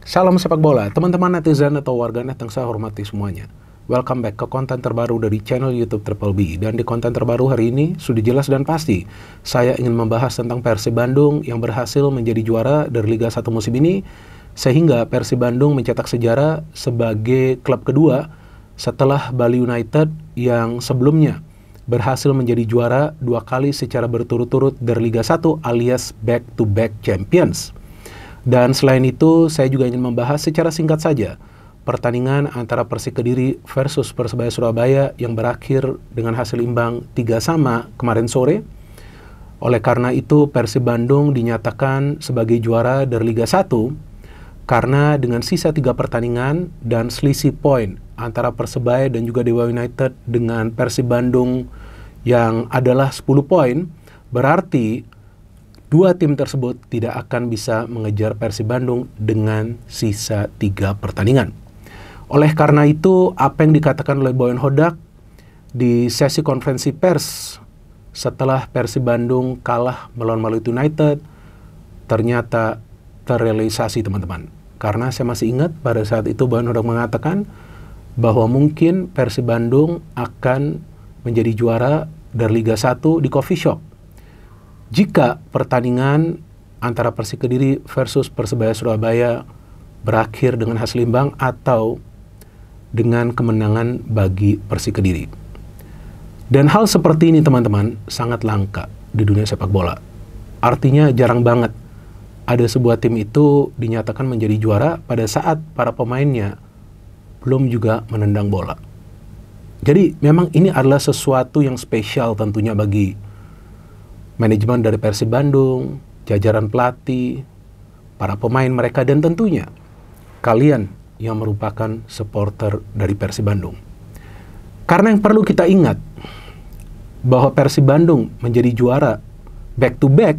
Salam sepak bola, teman-teman netizen atau warganet yang saya hormati semuanya. Welcome back ke konten terbaru dari channel YouTube Triple B. Dan di konten terbaru hari ini, sudah jelas dan pasti, saya ingin membahas tentang Persib Bandung yang berhasil menjadi juara dari Liga 1 musim ini, sehingga Persib Bandung mencetak sejarah sebagai klub kedua setelah Bali United yang sebelumnya berhasil menjadi juara 2 kali secara berturut-turut dari Liga 1 alias back-to-back champions. Dan selain itu, saya juga ingin membahas secara singkat saja pertandingan antara Persik Kediri versus Persebaya Surabaya yang berakhir dengan hasil imbang 3-3 kemarin sore. Oleh karena itu, Persib Bandung dinyatakan sebagai juara dari Liga 1 karena dengan sisa 3 pertandingan dan selisih poin antara Persebaya dan juga Dewa United dengan Persib Bandung yang adalah 10 poin, berarti dua tim tersebut tidak akan bisa mengejar Persib Bandung dengan sisa 3 pertandingan. Oleh karena itu, apa yang dikatakan oleh Boyan Hodak di sesi konferensi pers setelah Persib Bandung kalah melawan Maluku United ternyata terrealisasi, teman-teman. Karena saya masih ingat pada saat itu Boyan Hodak mengatakan bahwa mungkin Persib Bandung akan menjadi juara dari Liga 1 di coffee shop jika pertandingan antara Persik Kediri versus Persebaya Surabaya berakhir dengan hasil imbang atau dengan kemenangan bagi Persik Kediri. Dan hal seperti ini, teman-teman, sangat langka di dunia sepak bola. Artinya jarang banget ada sebuah tim itu dinyatakan menjadi juara pada saat para pemainnya belum juga menendang bola. Jadi memang ini adalah sesuatu yang spesial tentunya bagi manajemen dari Persib Bandung, jajaran pelatih, para pemain mereka, dan tentunya kalian yang merupakan supporter dari Persib Bandung. Karena yang perlu kita ingat, bahwa Persib Bandung menjadi juara back to back,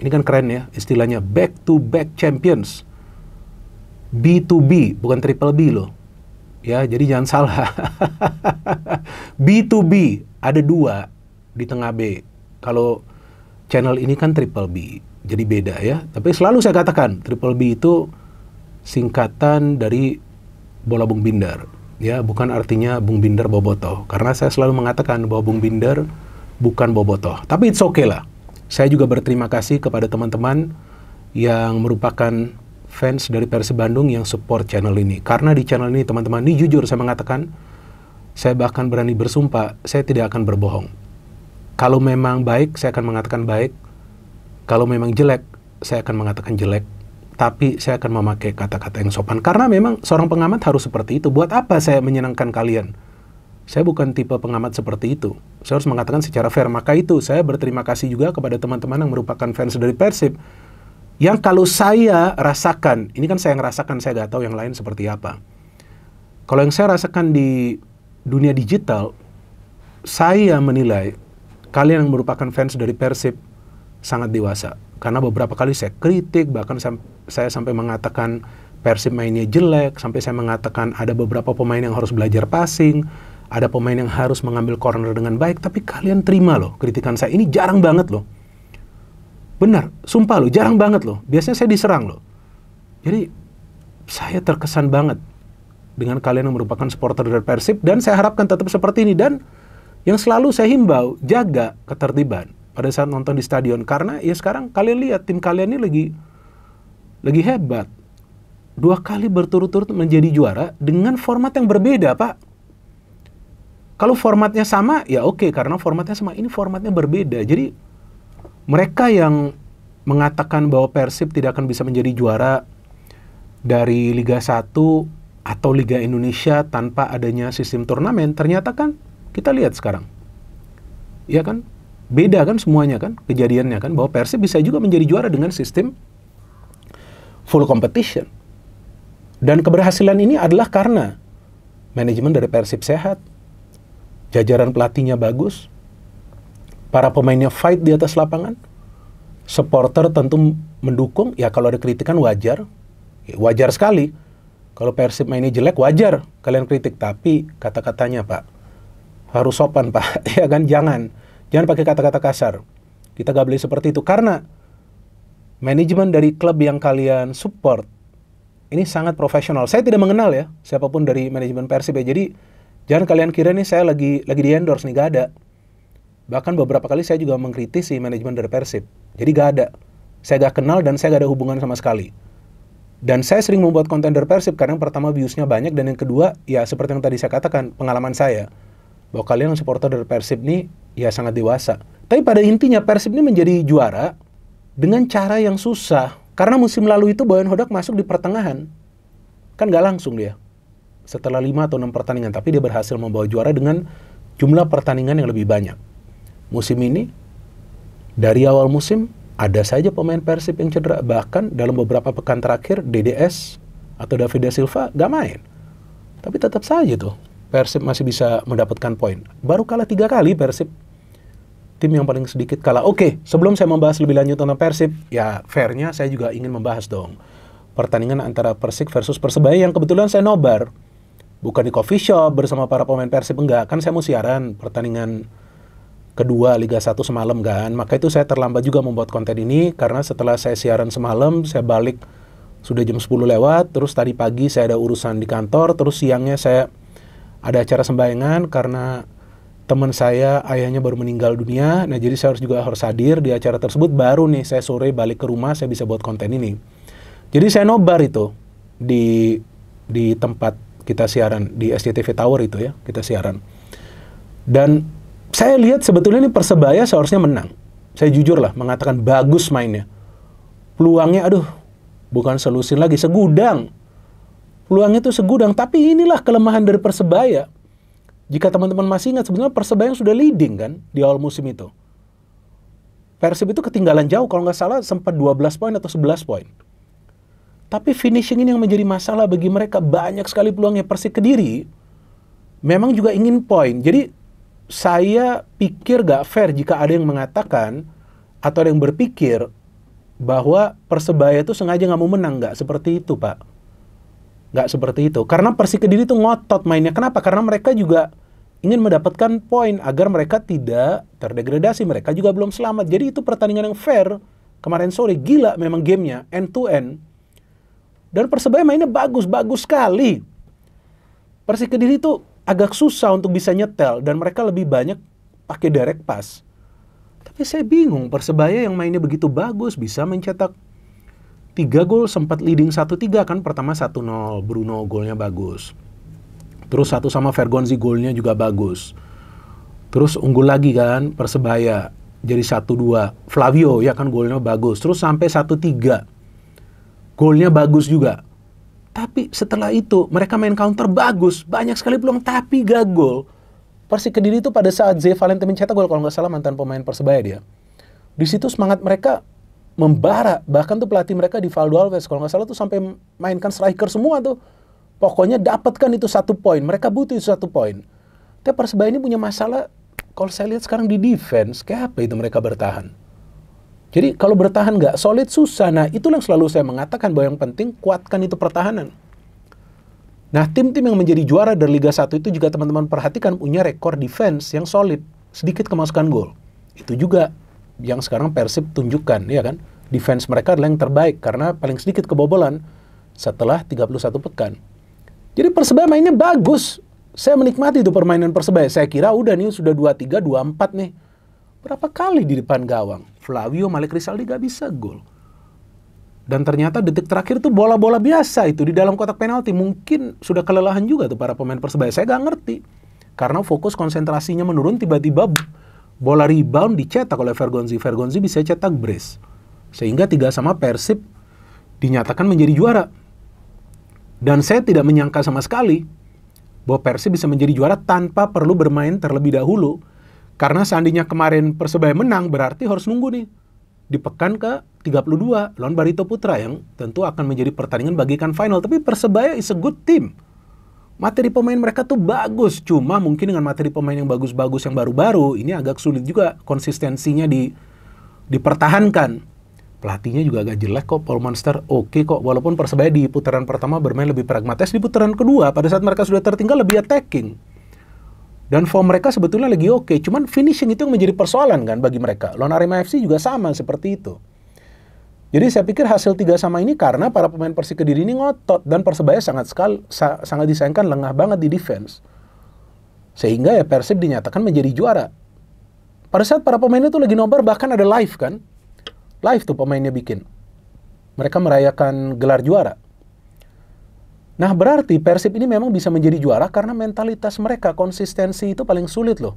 ini kan keren ya istilahnya, back to back champions. B2B, bukan triple B loh. Ya, jadi jangan salah. B2B, ada 2 di tengah B. Kalau channel ini kan Triple B, jadi beda ya. Tapi selalu saya katakan, Triple B itu singkatan dari bola Bung Binder. Ya, bukan artinya Bung Binder Bobotoh. Karena saya selalu mengatakan bahwa Bung Binder bukan Bobotoh. Tapi it's okay lah. Saya juga berterima kasih kepada teman-teman yang merupakan fans dari Persib Bandung yang support channel ini. Karena di channel ini, teman-teman, ini jujur saya mengatakan, saya bahkan berani bersumpah, saya tidak akan berbohong. Kalau memang baik, saya akan mengatakan baik. Kalau memang jelek, saya akan mengatakan jelek. Tapi saya akan memakai kata-kata yang sopan. Karena memang seorang pengamat harus seperti itu. Buat apa saya menyenangkan kalian? Saya bukan tipe pengamat seperti itu. Saya harus mengatakan secara fair. Maka itu, saya berterima kasih juga kepada teman-teman yang merupakan fans dari Persib. Yang kalau saya rasakan, ini kan saya yang rasakan, saya nggak tahu yang lain seperti apa. Kalau yang saya rasakan di dunia digital, saya menilai kalian yang merupakan fans dari Persib sangat dewasa. Karena beberapa kali saya kritik, bahkan saya sampai mengatakan Persib mainnya jelek, sampai saya mengatakan ada beberapa pemain yang harus belajar passing, ada pemain yang harus mengambil corner dengan baik, tapi kalian terima loh kritikan saya. Ini jarang banget loh. Benar, sumpah loh, jarang banget loh. Biasanya saya diserang loh. Jadi saya terkesan banget dengan kalian yang merupakan supporter dari Persib, dan saya harapkan tetap seperti ini. Dan yang selalu saya himbau, jaga ketertiban pada saat nonton di stadion. Karena ya sekarang kalian lihat, tim kalian ini lagi hebat. 2 kali berturut-turut menjadi juara dengan format yang berbeda, Pak. Kalau formatnya sama, ya oke, karena formatnya sama. Ini formatnya berbeda. Jadi mereka yang mengatakan bahwa Persib tidak akan bisa menjadi juara dari Liga 1 atau Liga Indonesia tanpa adanya sistem turnamen, ternyata kan kita lihat sekarang, ya kan, beda kan semuanya kan, kejadiannya kan, bahwa Persib bisa juga menjadi juara dengan sistem full competition. Dan keberhasilan ini adalah karena manajemen dari Persib sehat, jajaran pelatihnya bagus, para pemainnya fight di atas lapangan, supporter tentu mendukung. Ya kalau ada kritikan wajar, ya, wajar sekali. Kalau Persib mainnya jelek, wajar kalian kritik, tapi kata-katanya, Pak, harus sopan, Pak. Ya kan, jangan pakai kata-kata kasar. Kita gak boleh seperti itu. Karena manajemen dari klub yang kalian support ini sangat profesional. Saya tidak mengenal ya siapapun dari manajemen Persib ya. Jadi jangan kalian kira nih saya lagi di endorse nih, gak ada. Bahkan beberapa kali saya juga mengkritisi manajemen dari Persib. Jadi gak ada. Saya gak kenal dan saya gak ada hubungan sama sekali. Dan saya sering membuat konten dari Persib karena yang pertama views-nya banyak, dan yang kedua ya seperti yang tadi saya katakan, pengalaman saya bahwa kalian yang supporter dari Persib nih ya sangat dewasa. Tapi pada intinya Persib ini menjadi juara dengan cara yang susah. Karena musim lalu itu Boyan Hodak masuk di pertengahan. Kan gak langsung dia. Setelah 5 atau 6 pertandingan. Tapi dia berhasil membawa juara dengan jumlah pertandingan yang lebih banyak. Musim ini, dari awal musim, ada saja pemain Persib yang cedera. Bahkan dalam beberapa pekan terakhir, DDS atau David Da Silva gak main. Tapi tetap saja tuh, Persib masih bisa mendapatkan poin. Baru kalah 3 kali Persib. Tim yang paling sedikit kalah. Oke, sebelum saya membahas lebih lanjut tentang Persib, ya fairnya saya juga ingin membahas dong pertandingan antara Persik versus Persebaya yang kebetulan saya nobar. Bukan di coffee shop bersama para pemain Persib, enggak. Kan saya mau siaran pertandingan kedua Liga 1 semalam kan. Maka itu saya terlambat juga membuat konten ini, karena setelah saya siaran semalam, saya balik sudah jam 10 lewat, terus tadi pagi saya ada urusan di kantor, terus siangnya saya ada acara sembahyangan karena teman saya ayahnya baru meninggal dunia. Nah jadi saya harus hadir di acara tersebut. Baru nih saya sore balik ke rumah, saya bisa buat konten ini. Jadi saya nobar itu di tempat kita siaran di SCTV Tower itu ya, kita siaran. Dan saya lihat sebetulnya ini Persebaya seharusnya menang. Saya jujur lah mengatakan bagus mainnya. Peluangnya aduh, bukan selusin lagi, segudang. Peluangnya itu segudang, tapi inilah kelemahan dari Persebaya. Jika teman-teman masih ingat, sebenarnya Persebaya sudah leading kan di awal musim itu. Persib itu ketinggalan jauh, kalau nggak salah sempat 12 poin atau 11 poin. Tapi finishing ini yang menjadi masalah bagi mereka. Banyak sekali peluangnya. Persik Kediri memang juga ingin poin. Jadi saya pikir gak fair jika ada yang mengatakan atau ada yang berpikir bahwa Persebaya itu sengaja nggak mau menang. Nggak seperti itu, Pak. Nggak seperti itu. Karena Persik Kediri itu ngotot mainnya. Kenapa? Karena mereka juga ingin mendapatkan poin agar mereka tidak terdegradasi. Mereka juga belum selamat. Jadi itu pertandingan yang fair. Kemarin sore gila memang gamenya, end to end. Dan Persebaya mainnya bagus sekali. Persik Kediri itu agak susah untuk bisa nyetel. Dan mereka lebih banyak pakai direct pass. Tapi saya bingung, Persebaya yang mainnya begitu bagus bisa mencetak 3 gol, sempat leading 1-3 kan. Pertama 1-0, Bruno golnya bagus. Terus 1 sama Vergonzi golnya juga bagus. Terus unggul lagi kan Persebaya, jadi 1-2. Flavio ya kan golnya bagus. Terus sampai 1-3. Golnya bagus juga. Tapi setelah itu mereka main counter bagus. Banyak sekali peluang tapi gak gol. Persik Kediri itu pada saat Zé Valente mencetak gol, kalau nggak salah mantan pemain Persebaya dia. Di situ semangat mereka membara. Bahkan tuh pelatih mereka di Valdo Alves, kalau nggak salah tuh sampai mainkan striker semua tuh. Pokoknya dapatkan itu 1 poin. Mereka butuh itu 1 poin. Tapi Persebaya ini punya masalah, kalau saya lihat sekarang di defense, kayak apa itu mereka bertahan. Jadi kalau bertahan nggak solid susah. Nah itulah yang selalu saya mengatakan bahwa yang penting kuatkan itu pertahanan. Nah tim-tim yang menjadi juara dari Liga 1 itu juga teman-teman perhatikan punya rekor defense yang solid. Sedikit kemasukan gol. Itu juga yang sekarang Persib tunjukkan, ya kan? Defense mereka adalah yang terbaik karena paling sedikit kebobolan setelah 31 pekan. Jadi Persebaya mainnya bagus. Saya menikmati itu permainan Persebaya. Saya kira udah nih sudah 2-3, 2-4 nih. Berapa kali di depan gawang Flavio, Malik Rizaldi gak bisa gol. Dan ternyata detik terakhir tuh bola-bola biasa itu di dalam kotak penalti. Mungkin sudah kelelahan juga tuh para pemain Persebaya. Saya gak ngerti. Karena fokus konsentrasinya menurun, tiba-tiba bola rebound dicetak oleh Vergonzi. Vergonzi bisa cetak brace. Sehingga 3 sama Persib dinyatakan menjadi juara. Dan saya tidak menyangka sama sekali bahwa Persib bisa menjadi juara tanpa perlu bermain terlebih dahulu. Karena seandainya kemarin Persebaya menang, berarti harus nunggu nih di pekan ke 32 lawan Barito Putra yang tentu akan menjadi pertandingan bagikan final. Tapi Persebaya is a good team. Materi pemain mereka tuh bagus. Cuma mungkin dengan materi pemain yang bagus-bagus yang baru-baru, ini agak sulit juga konsistensinya dipertahankan. Pelatihnya juga agak jelek kok, Paul Monster oke kok. Walaupun Persebaya di putaran pertama bermain lebih pragmatis, di putaran kedua pada saat mereka sudah tertinggal lebih attacking. Dan form mereka sebetulnya lagi oke. Cuman finishing itu yang menjadi persoalan kan bagi mereka. Lawan Arema FC juga sama seperti itu. Jadi saya pikir hasil 3-3 ini karena para pemain Persik Kediri ini ngotot dan Persebaya sangat disayangkan lengah banget di defense. Sehingga ya Persib dinyatakan menjadi juara. Pada saat para pemain itu lagi nobar, bahkan ada live kan. Live tuh pemainnya bikin. Mereka merayakan gelar juara. Nah berarti Persib ini memang bisa menjadi juara karena mentalitas mereka, konsistensi itu paling sulit loh.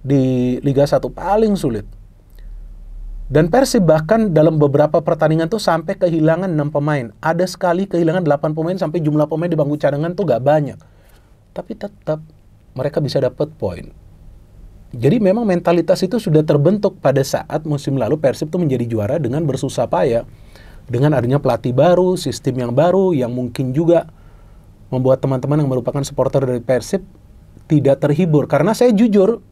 Di Liga 1 paling sulit. Dan Persib bahkan dalam beberapa pertandingan tuh sampai kehilangan 6 pemain. Ada sekali kehilangan 8 pemain sampai jumlah pemain di bangku cadangan tuh gak banyak. Tapi tetap mereka bisa dapat poin. Jadi memang mentalitas itu sudah terbentuk pada saat musim lalu Persib tuh menjadi juara dengan bersusah payah. Dengan adanya pelatih baru, sistem yang baru, yang mungkin juga membuat teman-teman yang merupakan supporter dari Persib tidak terhibur. Karena saya jujur,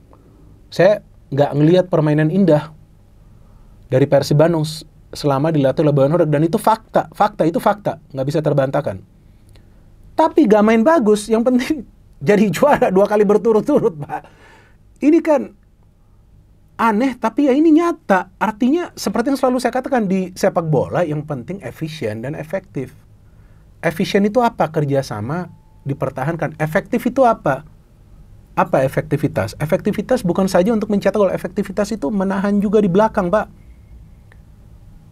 saya nggak ngelihat permainan indah dari Persib Bandung selama dilatih oleh Boyan Hodak. Dan itu fakta, itu fakta, nggak bisa terbantahkan. Tapi gak main bagus, yang penting jadi juara 2 kali berturut-turut, Pak. Ini kan aneh, tapi ya ini nyata. Artinya seperti yang selalu saya katakan di sepak bola, yang penting efisien dan efektif. Efisien itu apa? Kerjasama dipertahankan. Efektif itu apa? Apa efektivitas? Efektivitas bukan saja untuk mencetak gol. Efektivitas itu menahan juga di belakang, Pak.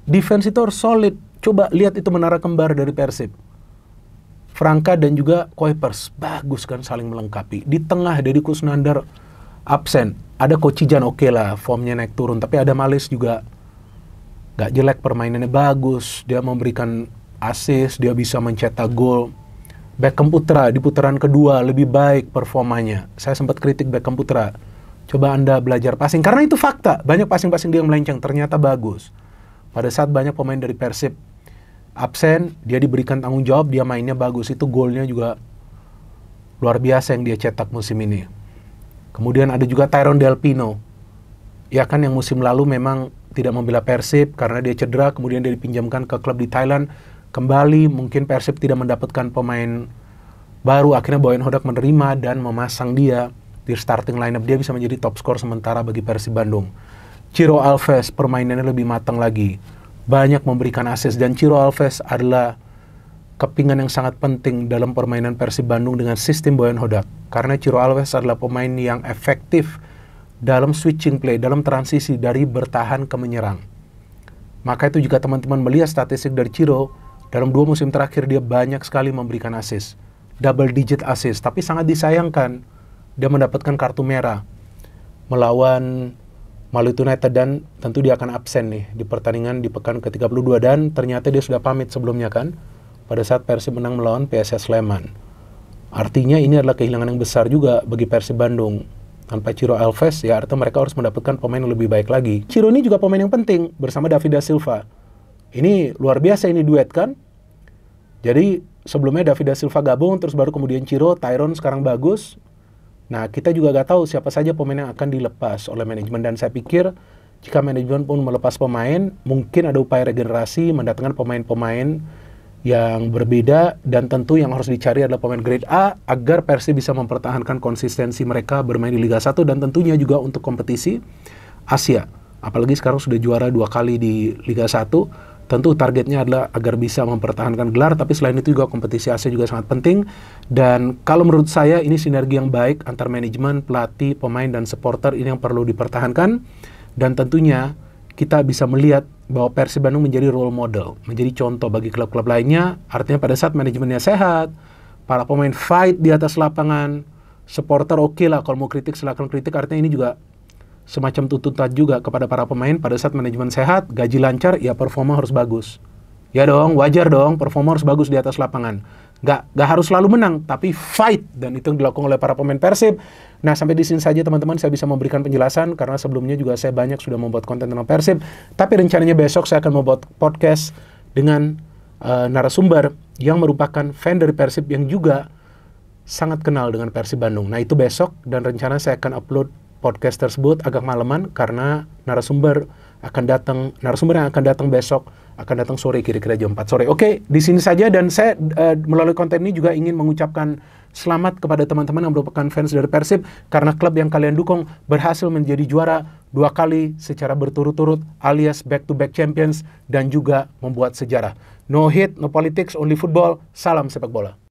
Defense itu harus solid. Coba lihat itu menara kembar dari Persib. Franka dan juga Kuipers. Bagus kan, saling melengkapi. Di tengah Deddy Kusnandar absen. Ada Kocijan oke lah, formnya naik turun. Tapi ada Malis juga gak jelek, permainannya bagus. Dia memberikan assist, dia bisa mencetak gol. Beckham Putra di putaran kedua lebih baik performanya. Saya sempat kritik Beckham Putra. Coba Anda belajar passing, karena itu fakta. Banyak passing-passing dia yang melenceng, ternyata bagus. Pada saat banyak pemain dari Persib absen, dia diberikan tanggung jawab, dia mainnya bagus. Itu golnya juga luar biasa yang dia cetak musim ini. Kemudian ada juga Tyrone Del Pino. Ya kan, yang musim lalu memang tidak membela Persib karena dia cedera, kemudian dia dipinjamkan ke klub di Thailand. Kembali mungkin Persib tidak mendapatkan pemain baru, akhirnya Boyan Hodak menerima dan memasang dia di starting lineup. Dia bisa menjadi top skor sementara bagi Persib Bandung. Ciro Alves permainannya lebih matang lagi. Banyak memberikan assist, dan Ciro Alves adalah kepingan yang sangat penting dalam permainan Persib Bandung dengan sistem Boyan Hodak. Karena Ciro Alves adalah pemain yang efektif dalam switching play, dalam transisi dari bertahan ke menyerang. Maka itu jika teman-teman melihat statistik dari Ciro, dalam 2 musim terakhir dia banyak sekali memberikan assist. Double digit assist, tapi sangat disayangkan dia mendapatkan kartu merah melawan Maluku United, dan tentu dia akan absen nih di pertandingan di pekan ke-32, dan ternyata dia sudah pamit sebelumnya kan pada saat Persib menang melawan PSS Sleman. Artinya ini adalah kehilangan yang besar juga bagi Persib Bandung. Tanpa Ciro Alves, ya artinya mereka harus mendapatkan pemain yang lebih baik lagi. Ciro ini juga pemain yang penting bersama David da Silva. Ini luar biasa, ini duet kan. Jadi sebelumnya David da Silva gabung, terus baru kemudian Ciro, Tyrone sekarang bagus. Nah, kita juga gak tahu siapa saja pemain yang akan dilepas oleh manajemen. Dan saya pikir jika manajemen pun melepas pemain, mungkin ada upaya regenerasi, mendatangkan pemain-pemain yang berbeda, dan tentu yang harus dicari adalah pemain grade A agar Persib bisa mempertahankan konsistensi mereka bermain di Liga 1 dan tentunya juga untuk kompetisi Asia. Apalagi sekarang sudah juara 2 kali di Liga 1, tentu targetnya adalah agar bisa mempertahankan gelar, tapi selain itu juga kompetisi Asia juga sangat penting. Dan kalau menurut saya ini sinergi yang baik antar manajemen, pelatih, pemain, dan supporter, ini yang perlu dipertahankan. Dan tentunya kita bisa melihat bahwa Persib Bandung menjadi role model, menjadi contoh bagi klub-klub lainnya. Artinya pada saat manajemennya sehat, para pemain fight di atas lapangan, supporter oke lah, kalau mau kritik silakan kritik. Artinya ini juga semacam tuntutan juga kepada para pemain. Pada saat manajemen sehat, gaji lancar, ya performa harus bagus. Ya dong, wajar dong, performa harus bagus di atas lapangan. Gak harus selalu menang, tapi fight. Dan itu yang dilakukan oleh para pemain Persib. Nah, sampai di sini saja teman-teman saya bisa memberikan penjelasan, karena sebelumnya juga saya banyak sudah membuat konten tentang Persib. Tapi rencananya besok saya akan membuat podcast dengan narasumber yang merupakan fan dari Persib yang juga sangat kenal dengan Persib Bandung. Nah, itu besok, dan rencana saya akan upload podcast tersebut agak malaman karena narasumber yang akan datang besok akan datang sore, kira-kira jam 4 sore. Oke, di sini saja, dan saya melalui konten ini juga ingin mengucapkan selamat kepada teman-teman yang merupakan fans dari Persib, karena klub yang kalian dukung berhasil menjadi juara 2 kali secara berturut-turut, alias back-to-back champions, dan juga membuat sejarah. No hate, no politics, only football. Salam sepak bola.